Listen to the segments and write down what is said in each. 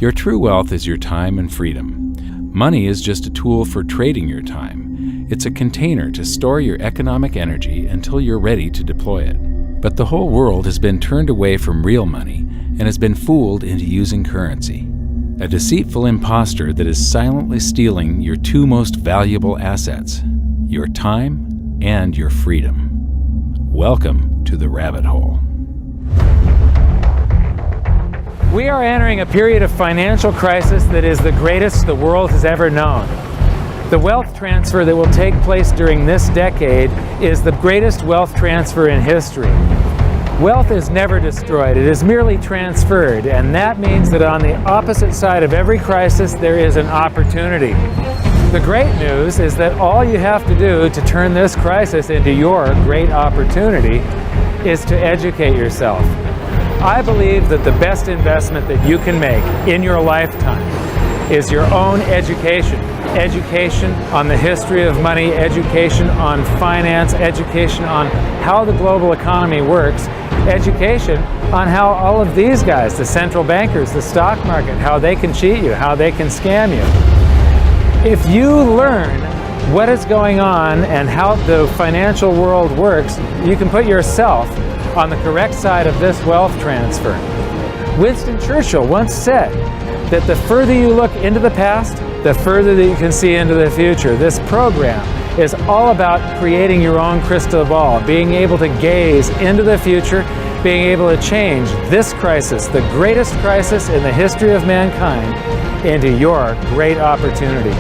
Your true wealth is your time and freedom. Money is just a tool for trading your time. It's a container to store your economic energy until you're ready to deploy it. But the whole world has been turned away from real money and has been fooled into using currency. A deceitful imposter that is silently stealing your two most valuable assets, your time and your freedom. Welcome to the rabbit hole. We are entering a period of financial crisis that is the greatest the world has ever known. The wealth transfer that will take place during this decade is the greatest wealth transfer in history. Wealth is never destroyed, it is merely transferred, and that means that on the opposite side of every crisis there is an opportunity. The great news is that all you have to do to turn this crisis into your great opportunity is to educate yourself. I believe that the best investment that you can make in your lifetime is your own education. Education on the history of money, education on finance, education on how the global economy works, education on how all of these guys, the central bankers, the stock market, how they can cheat you, how they can scam you. If you learn what is going on and how the financial world works, you can put yourself on the correct side of this wealth transfer. Winston Churchill once said that the further you look into the past, the further that you can see into the future. This program is all about creating your own crystal ball, being able to gaze into the future, being able to change this crisis, the greatest crisis in the history of mankind, into your great opportunity.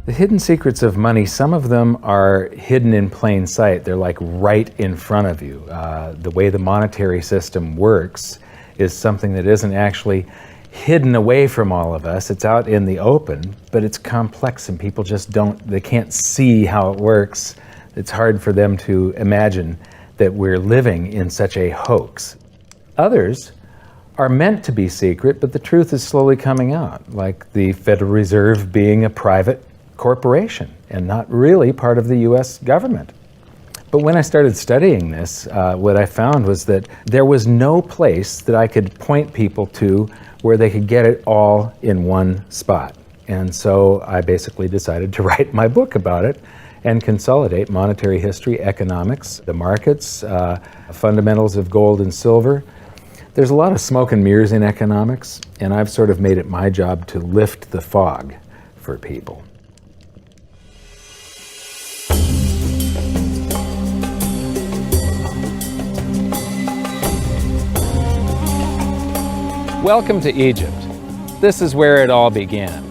The hidden secrets of money, some of them are hidden in plain sight. They're like right in front of you. The way the monetary system works is something that isn't actually hidden away from all of us. It's out in the open, but it's complex and people just they can't see how it works. It's hard for them to imagine that we're living in such a hoax. Others are meant to be secret, but the truth is slowly coming out, like the Federal Reserve being a private corporation and not really part of the US government. But when I started studying this, what I found was that there was no place that I could point people to where they could get it all in one spot. And so I basically decided to write my book about it and consolidate monetary history, economics, the markets, fundamentals of gold and silver. There's a lot of smoke and mirrors in economics, and I've sort of made it my job to lift the fog for people. Welcome to Egypt. This is where it all began.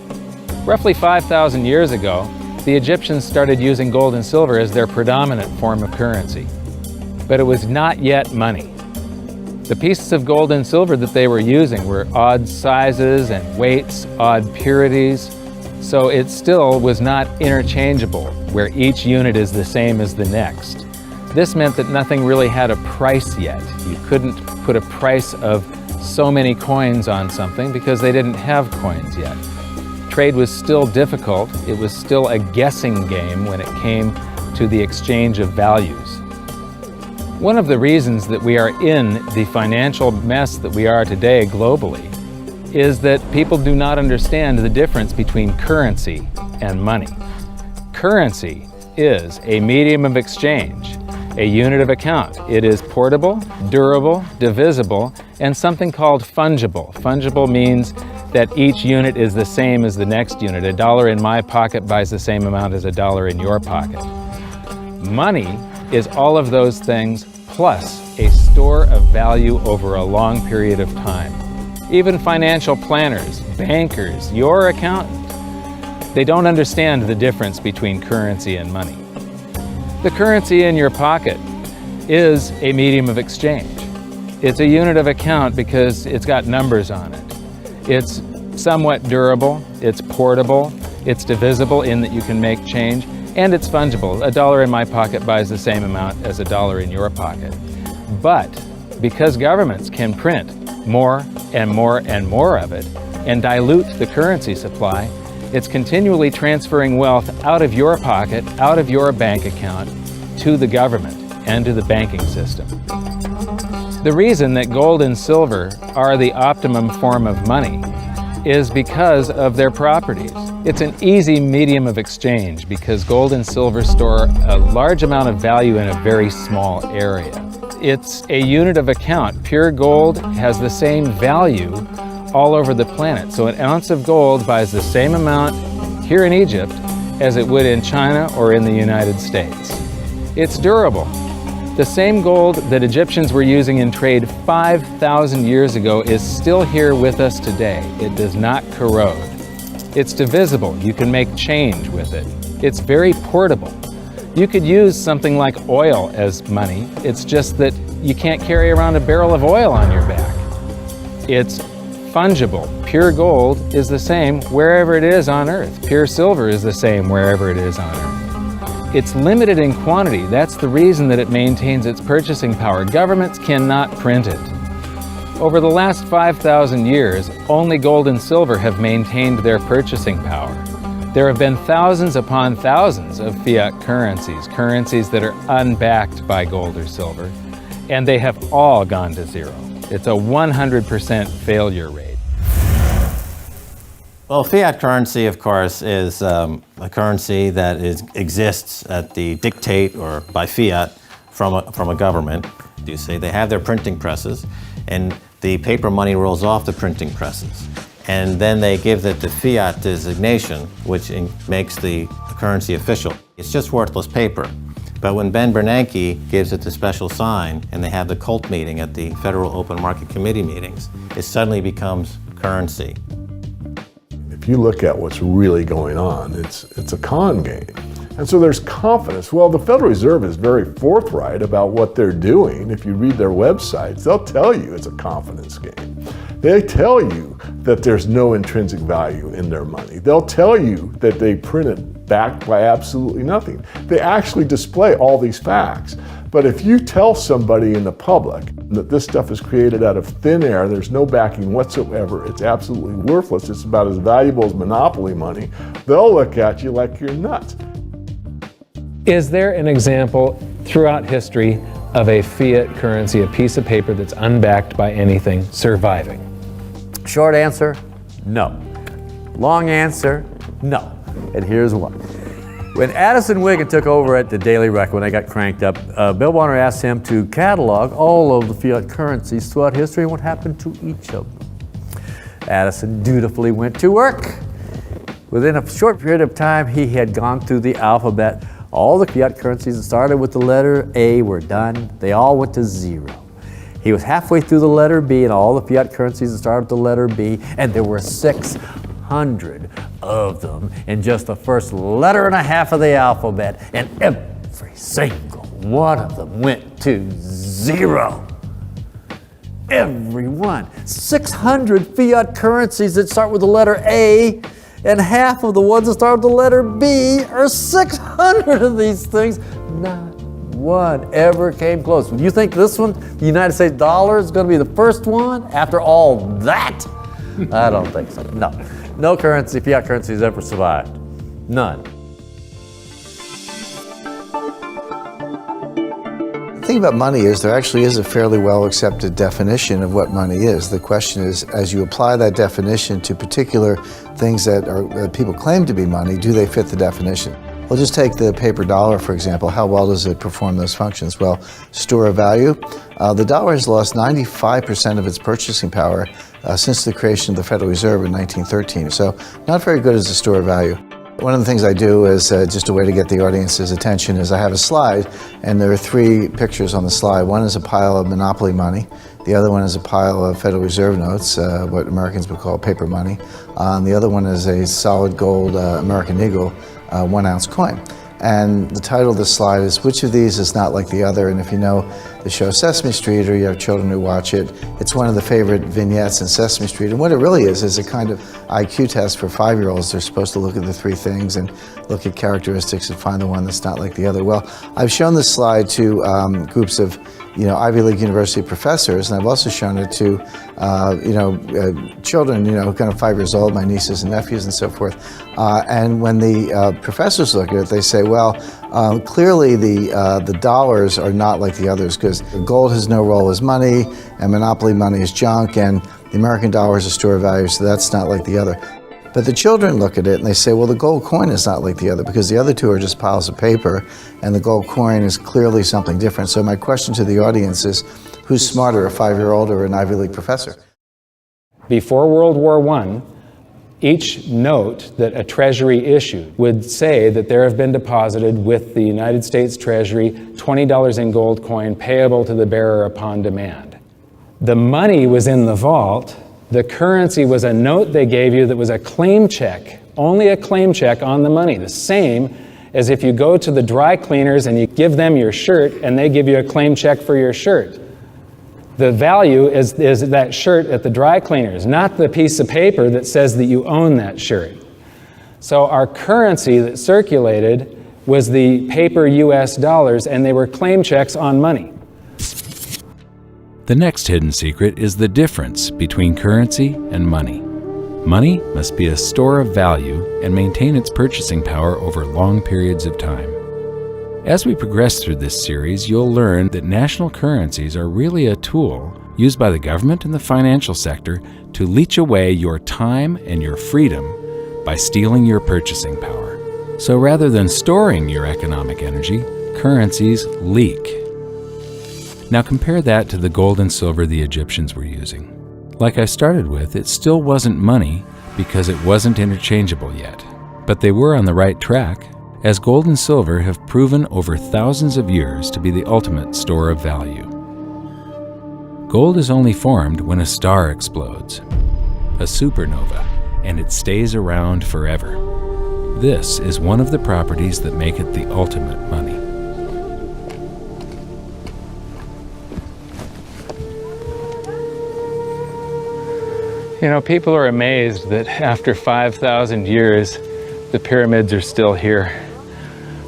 Roughly 5,000 years ago, the Egyptians started using gold and silver as their predominant form of currency. But it was not yet money. The pieces of gold and silver that they were using were odd sizes and weights, odd purities, so it still was not interchangeable, where each unit is the same as the next. This meant that nothing really had a price yet. You couldn't put a price of so many coins on something because they didn't have coins yet. Trade was still difficult. It was still a guessing game when it came to the exchange of values. One of the reasons that we are in the financial mess that we are today globally is that people do not understand the difference between currency and money. Currency is a medium of exchange, a unit of account. It is portable, durable, divisible, and something called fungible. Fungible means that each unit is the same as the next unit. A dollar in my pocket buys the same amount as a dollar in your pocket. Money is all of those things plus a store of value over a long period of time. Even financial planners, bankers, your accountant, they don't understand the difference between currency and money. The currency in your pocket is a medium of exchange. It's a unit of account because it's got numbers on it. It's somewhat durable, it's portable, it's divisible in that you can make change, and it's fungible. A dollar in my pocket buys the same amount as a dollar in your pocket. But because governments can print more and more and more of it, and dilute the currency supply, it's continually transferring wealth out of your pocket, out of your bank account, to the government and to the banking system. The reason that gold and silver are the optimum form of money is because of their properties. It's an easy medium of exchange because gold and silver store a large amount of value in a very small area. It's a unit of account. Pure gold has the same value all over the planet. So an ounce of gold buys the same amount here in Egypt as it would in China or in the United States. It's durable. The same gold that Egyptians were using in trade 5,000 years ago is still here with us today. It does not corrode. It's divisible. You can make change with it. It's very portable. You could use something like oil as money. It's just that you can't carry around a barrel of oil on your back. It's fungible. Pure gold is the same wherever it is on Earth. Pure silver is the same wherever it is on Earth. It's limited in quantity. That's the reason that it maintains its purchasing power. Governments cannot print it. Over the last 5,000 years, only gold and silver have maintained their purchasing power. There have been thousands upon thousands of fiat currencies, currencies that are unbacked by gold or silver, and they have all gone to zero. It's a 100% failure rate. Well, fiat currency, of course, is a currency that exists at the dictate or by fiat from a government. You say they have their printing presses, and the paper money rolls off the printing presses. And then they give it the fiat designation, which makes the currency official. It's just worthless paper. But when Ben Bernanke gives it the special sign, and they have the cult meeting at the Federal Open Market Committee meetings, it suddenly becomes currency. If you look at what's really going on, it's a con game. And so there's confidence. Well, the Federal Reserve is very forthright about what they're doing. If you read their websites, they'll tell you it's a confidence game. They tell you that there's no intrinsic value in their money. They'll tell you that they print it backed by absolutely nothing. They actually display all these facts. But if you tell somebody in the public that this stuff is created out of thin air, there's no backing whatsoever, it's absolutely worthless, it's about as valuable as monopoly money, they'll look at you like you're nuts. Is there an example throughout history of a fiat currency, a piece of paper that's unbacked by anything, surviving? Short answer, no. Long answer, no. And here's why. When Addison Wiggin took over at the Daily Record, when they got cranked up, Bill Warner asked him to catalog all of the fiat currencies throughout history and what happened to each of them. Addison dutifully went to work. Within a short period of time, he had gone through the alphabet. All the fiat currencies that started with the letter A were done. They all went to zero. He was halfway through the letter B, and all the fiat currencies that started with the letter B, and there were 600 of them in just the first letter and a half of the alphabet, and every single one of them went to zero. Every one. 600 fiat currencies that start with the letter A, and half of the ones that start with the letter B are 600 of these things. Not one ever came close. You think this one, the United States dollar, is going to be the first one after all that? I don't think so. No. No currency, fiat currency has ever survived. None. The thing about money is there actually is a fairly well accepted definition of what money is. The question is, as you apply that definition to particular things that people claim to be money, do they fit the definition? We'll just take the paper dollar, for example. How well does it perform those functions? Well, store of value. The dollar has lost 95% of its purchasing power since the creation of the Federal Reserve in 1913. So not very good as a store of value. One of the things I do is just a way to get the audience's attention is I have a slide, and there are 3 pictures on the slide. One is a pile of monopoly money. The other one is a pile of Federal Reserve notes, what Americans would call paper money. The other one is a solid gold American Eagle 1-ounce coin. And the title of the slide is, which of these is not like the other? And if you know the show Sesame Street, or you have children who watch it, it's one of the favorite vignettes in Sesame Street. And what it really is a kind of IQ test for 5-year-olds. They're supposed to look at the 3 things and look at characteristics and find the one that's not like the other. Well, I've shown this slide to groups of Ivy League University professors, and I've also shown it to, children, kind of 5 years old, my nieces and nephews and so forth. And when the professors look at it, they say, well, clearly the dollars are not like the others because gold has no role as money, and monopoly money is junk, and the American dollar is a store of value, so that's not like the other. But the children look at it and they say, well, the gold coin is not like the other because the other two are just piles of paper and the gold coin is clearly something different. So my question to the audience is, who's smarter, a 5-year-old or an Ivy League professor? Before World War I, each note that a treasury issued would say that there have been deposited with the United States Treasury $20 in gold coin payable to the bearer upon demand. The money was in the vault. The currency was a note they gave you that was a claim check, only a claim check on the money, the same as if you go to the dry cleaners and you give them your shirt and they give you a claim check for your shirt. The value is that shirt at the dry cleaners, not the piece of paper that says that you own that shirt. So our currency that circulated was the paper US dollars, and they were claim checks on money. The next hidden secret is the difference between currency and money. Money must be a store of value and maintain its purchasing power over long periods of time. As we progress through this series, you'll learn that national currencies are really a tool used by the government and the financial sector to leech away your time and your freedom by stealing your purchasing power. So rather than storing your economic energy, currencies leak. Now compare that to the gold and silver the Egyptians were using. Like I started with, it still wasn't money because it wasn't interchangeable yet. But they were on the right track, as gold and silver have proven over thousands of years to be the ultimate store of value. Gold is only formed when a star explodes, a supernova, and it stays around forever. This is one of the properties that make it the ultimate money. People are amazed that after 5,000 years, the pyramids are still here.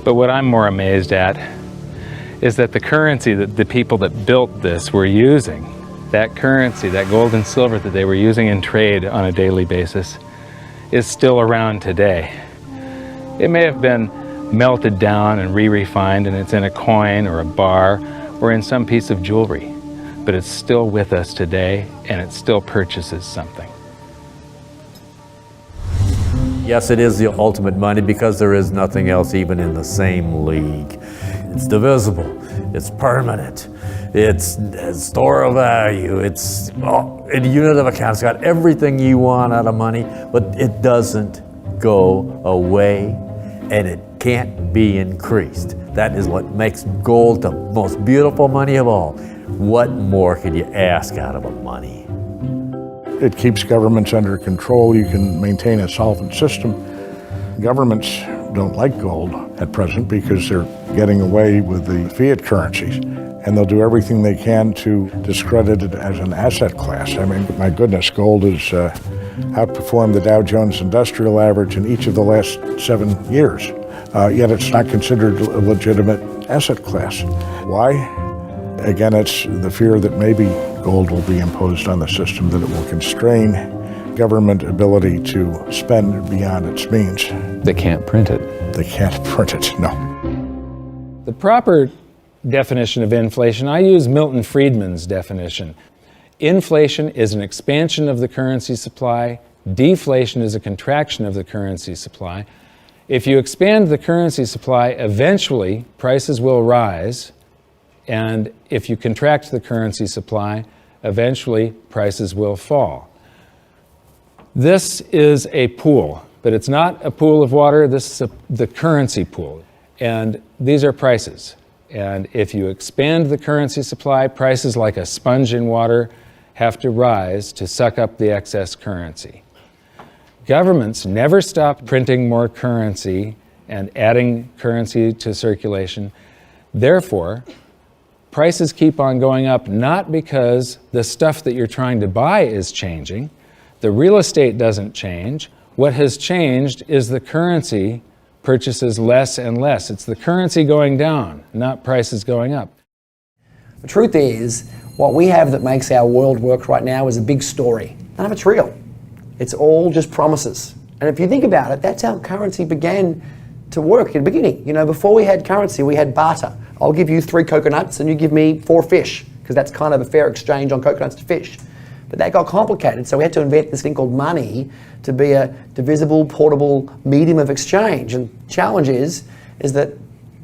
But what I'm more amazed at is that the currency that the people that built this were using, that currency, that gold and silver that they were using in trade on a daily basis, is still around today. It may have been melted down and re-refined, and it's in a coin or a bar or in some piece of jewelry. But it's still with us today, and it still purchases something. Yes, it is the ultimate money because there is nothing else even in the same league. It's divisible, it's permanent, it's a store of value, it's a unit of account. It's got everything you want out of money, but it doesn't go away, and it can't be increased. That is what makes gold the most beautiful money of all. What more could you ask out of a money? It keeps governments under control. You can maintain a solvent system. Governments don't like gold at present because they're getting away with the fiat currencies, and they'll do everything they can to discredit it as an asset class. I mean, my goodness, gold has outperformed the Dow Jones Industrial Average in each of the last 7 years, yet it's not considered a legitimate asset class. Why? Again, it's the fear that maybe gold will be imposed on the system, that it will constrain government ability to spend beyond its means. They can't print it. They can't print it, no. The proper definition of inflation, I use Milton Friedman's definition. Inflation is an expansion of the currency supply. Deflation is a contraction of the currency supply. If you expand the currency supply, eventually prices will rise. And if you contract the currency supply, eventually prices will fall. This is a pool, but it's not a pool of water. This is the currency pool. And these are prices. And if you expand the currency supply, prices like a sponge in water have to rise to suck up the excess currency. Governments never stop printing more currency and adding currency to circulation. Therefore, prices keep on going up, not because the stuff that you're trying to buy is changing. The real estate doesn't change. What has changed is the currency purchases less and less. It's the currency going down, not prices going up. The truth is, what we have that makes our world work right now is a big story. None of it's real. It's all just promises. And if you think about it, that's how currency began to work in the beginning. You know, before we had currency, we had barter. I'll give you 3 coconuts and you give me 4 fish, because that's kind of a fair exchange on coconuts to fish. But that got complicated, so we had to invent this thing called money to be a divisible, portable medium of exchange. And the challenge is that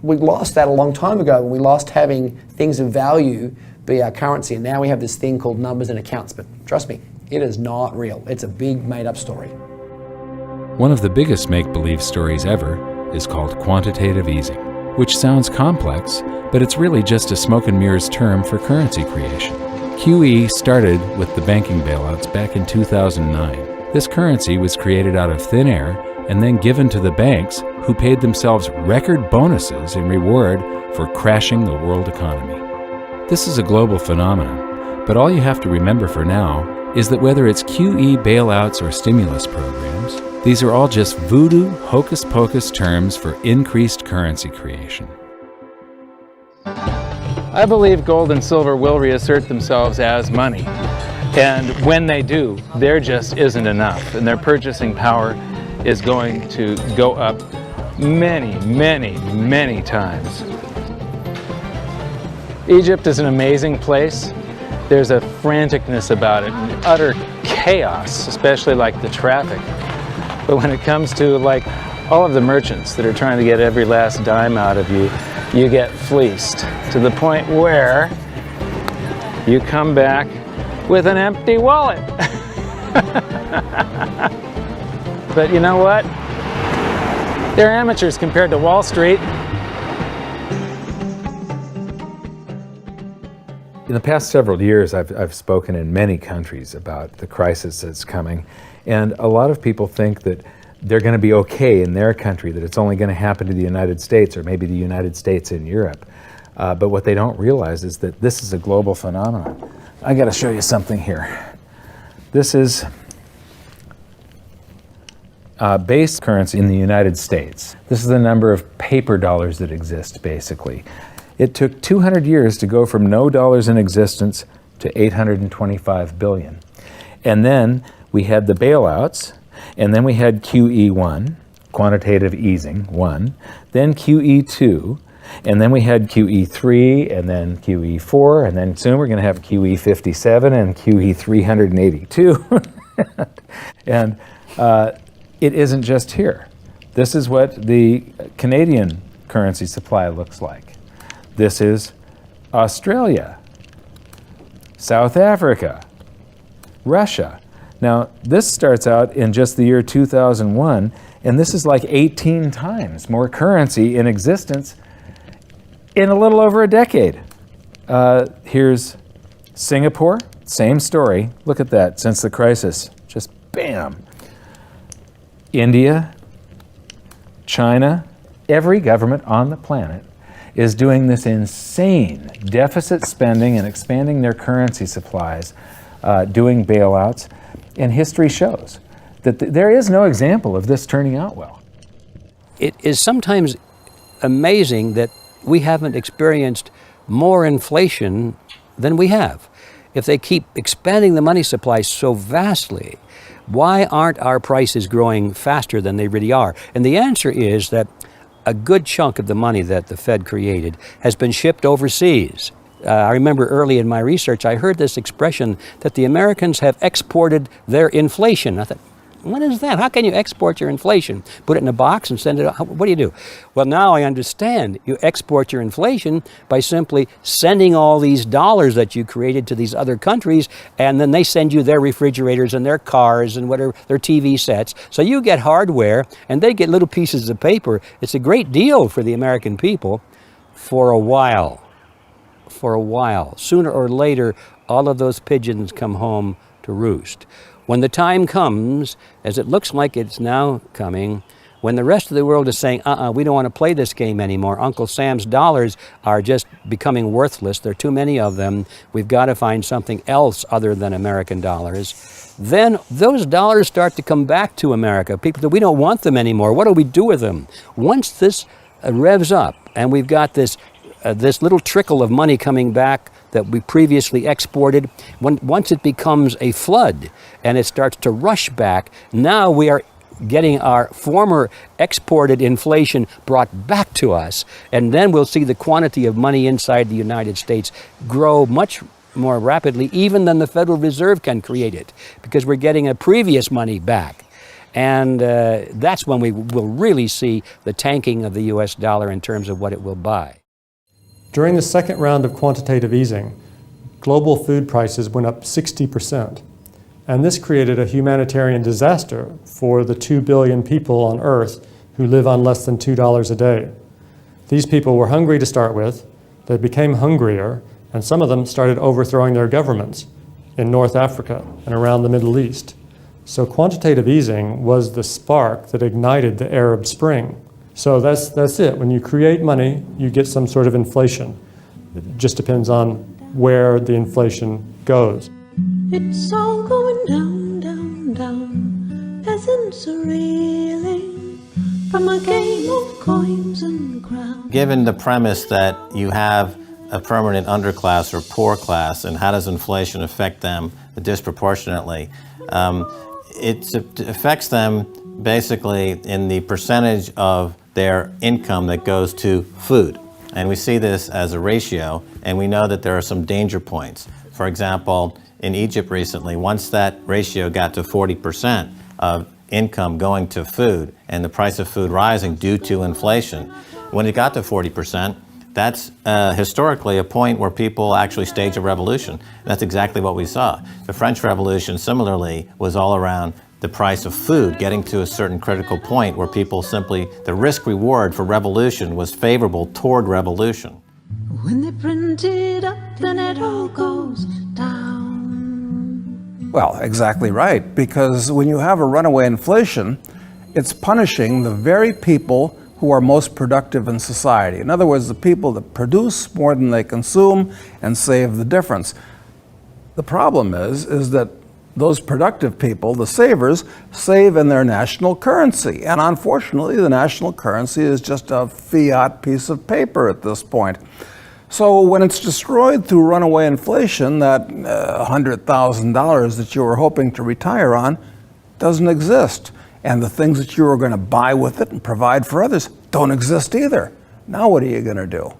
we lost that a long time ago. We lost having things of value be our currency, and now we have this thing called numbers and accounts. But trust me, it is not real. It's a big made-up story. One of the biggest make-believe stories ever is called quantitative easing, which sounds complex, but it's really just a smoke and mirrors term for currency creation. QE started with the banking bailouts back in 2009. This currency was created out of thin air and then given to the banks, who paid themselves record bonuses in reward for crashing the world economy. This is a global phenomenon, but all you have to remember for now is that whether it's QE bailouts or stimulus programs, these are all just voodoo, hocus-pocus terms for increased currency creation. I believe gold and silver will reassert themselves as money. And when they do, there just isn't enough. And their purchasing power is going to go up many, many, many times. Egypt is an amazing place. There's a franticness about it, and utter chaos, especially like the traffic. But when it comes to like all of the merchants that are trying to get every last dime out of you, you get fleeced to the point where you come back with an empty wallet. But you know what? They're amateurs compared to Wall Street. In the past several years, I've spoken in many countries about the crisis that's coming, and a lot of people think that they're going to be okay in their country, that it's only going to happen to the United States or maybe the United States in Europe. But what they don't realize is that this is a global phenomenon. I got to show you something here. This is base currency in the United States. This is the number of paper dollars that exist, basically. It took 200 years to go from no dollars in existence to 825 billion. And then we had the bailouts, and then we had QE1, quantitative easing 1, then QE2, and then we had QE3, and then QE4, and then soon we're going to have QE57 and QE382. And it isn't just here. This is what the Canadian currency supply looks like. This is Australia, South Africa, Russia. Now, this starts out in just the year 2001, and this is like 18 times more currency in existence in a little over a decade. Here's Singapore, same story. Look at that, since the crisis, just bam. India, China, every government on the planet is doing this insane deficit spending and expanding their currency supplies, doing bailouts, and history shows that there is no example of this turning out well. It is sometimes amazing that we haven't experienced more inflation than we have. If they keep expanding the money supply so vastly, why aren't our prices growing faster than they really are? And the answer is that a good chunk of the money that the Fed created has been shipped overseas. I remember early in my research, I heard this expression that the Americans have exported their inflation. I thought, what is that? How can you export your inflation? Put it in a box and send it out? What do you do? Well, now I understand. You export your inflation by simply sending all these dollars that you created to these other countries, and then they send you their refrigerators and their cars and whatever, their TV sets. So you get hardware, and they get little pieces of paper. It's a great deal for the American people for a while. For a while. Sooner or later, all of those pigeons come home to roost. When the time comes, as it looks like it's now coming, when the rest of the world is saying, we don't want to play this game anymore, Uncle Sam's dollars are just becoming worthless, there are too many of them, we've got to find something else other than American dollars, then those dollars start to come back to America. People say, we don't want them anymore, what do we do with them? Once this revs up and we've got this little trickle of money coming back that we previously exported, once it becomes a flood and it starts to rush back, now we are getting our former exported inflation brought back to us, and then we'll see the quantity of money inside the United States grow much more rapidly even than the Federal Reserve can create it, because we're getting a previous money back. And that's when we will really see the tanking of the US dollar in terms of what it will buy. During the second round of quantitative easing, global food prices went up 60%. And this created a humanitarian disaster for the 2 billion people on Earth who live on less than $2 a day. These people were hungry to start with, they became hungrier, and some of them started overthrowing their governments in North Africa and around the Middle East. So quantitative easing was the spark that ignited the Arab Spring. So that's it. When you create money, you get some sort of inflation. It just depends on where the inflation goes. It's all going down, down, down. Peasants are reeling from a game of coins and crowns. Given the premise that you have a permanent underclass or poor class, and how does inflation affect them disproportionately, it affects them basically in the percentage of their income that goes to food. And we see this as a ratio, and we know that there are some danger points. For example, in Egypt recently, once that ratio got to 40% of income going to food and the price of food rising due to inflation, when it got to 40%, that's historically a point where people actually stage a revolution. That's exactly what we saw. The French Revolution, similarly, was all around the price of food getting to a certain critical point where people simply, the risk-reward for revolution was favorable toward revolution. When they print it up, then it all goes down. Well, exactly right, because when you have a runaway inflation, it's punishing the very people who are most productive in society. In other words, the people that produce more than they consume and save the difference. The problem is that those productive people, the savers, save in their national currency. And unfortunately, the national currency is just a fiat piece of paper at this point. So when it's destroyed through runaway inflation, that $100,000 that you were hoping to retire on doesn't exist. And the things that you were going to buy with it and provide for others don't exist either. Now what are you going to do?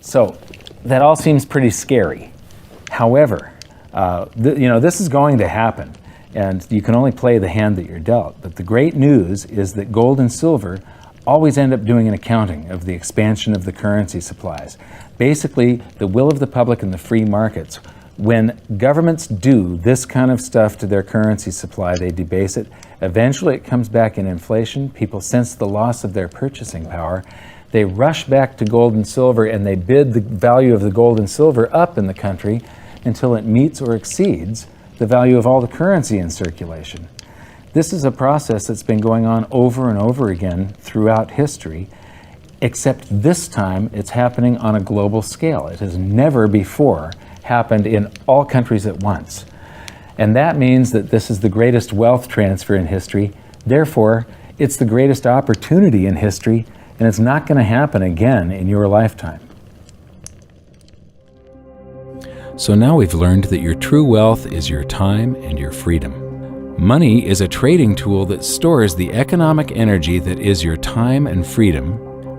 So that all seems pretty scary. However, this is going to happen, and you can only play the hand that you're dealt. But the great news is that gold and silver always end up doing an accounting of the expansion of the currency supplies. Basically, the will of the public and the free markets. When governments do this kind of stuff to their currency supply, they debase it. Eventually it comes back in inflation. People sense the loss of their purchasing power. They rush back to gold and silver, and they bid the value of the gold and silver up in the country until it meets or exceeds the value of all the currency in circulation. This is a process that's been going on over and over again throughout history, except this time it's happening on a global scale. It has never before happened in all countries at once. And that means that this is the greatest wealth transfer in history. Therefore, it's the greatest opportunity in history, and it's not going to happen again in your lifetime. So now we've learned that your true wealth is your time and your freedom. Money is a trading tool that stores the economic energy that is your time and freedom,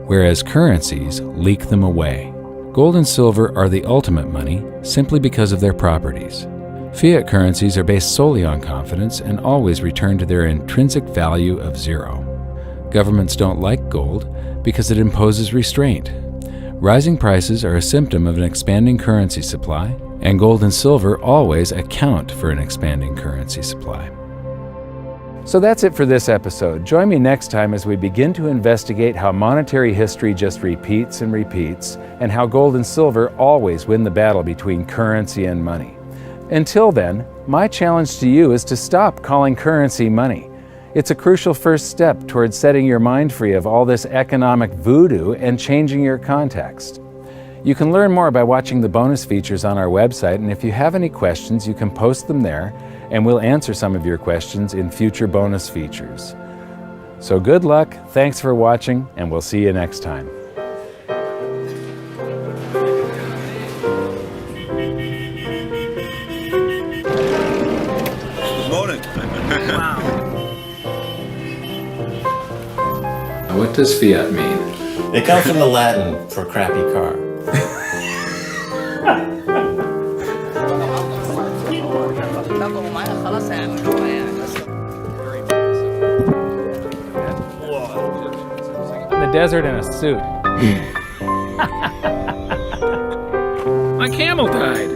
whereas currencies leak them away. Gold and silver are the ultimate money simply because of their properties. Fiat currencies are based solely on confidence and always return to their intrinsic value of zero. Governments don't like gold because it imposes restraint. Rising prices are a symptom of an expanding currency supply, and gold and silver always account for an expanding currency supply. So that's it for this episode. Join me next time as we begin to investigate how monetary history just repeats and repeats, and how gold and silver always win the battle between currency and money. Until then, my challenge to you is to stop calling currency money. It's a crucial first step towards setting your mind free of all this economic voodoo and changing your context. You can learn more by watching the bonus features on our website, and if you have any questions, you can post them there, and we'll answer some of your questions in future bonus features. So good luck, thanks for watching, and we'll see you next time. What does fiat mean? It comes from the Latin for crappy car. In the desert in a suit. My camel died.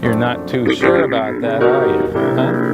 You're not too sure about that, are you? Huh?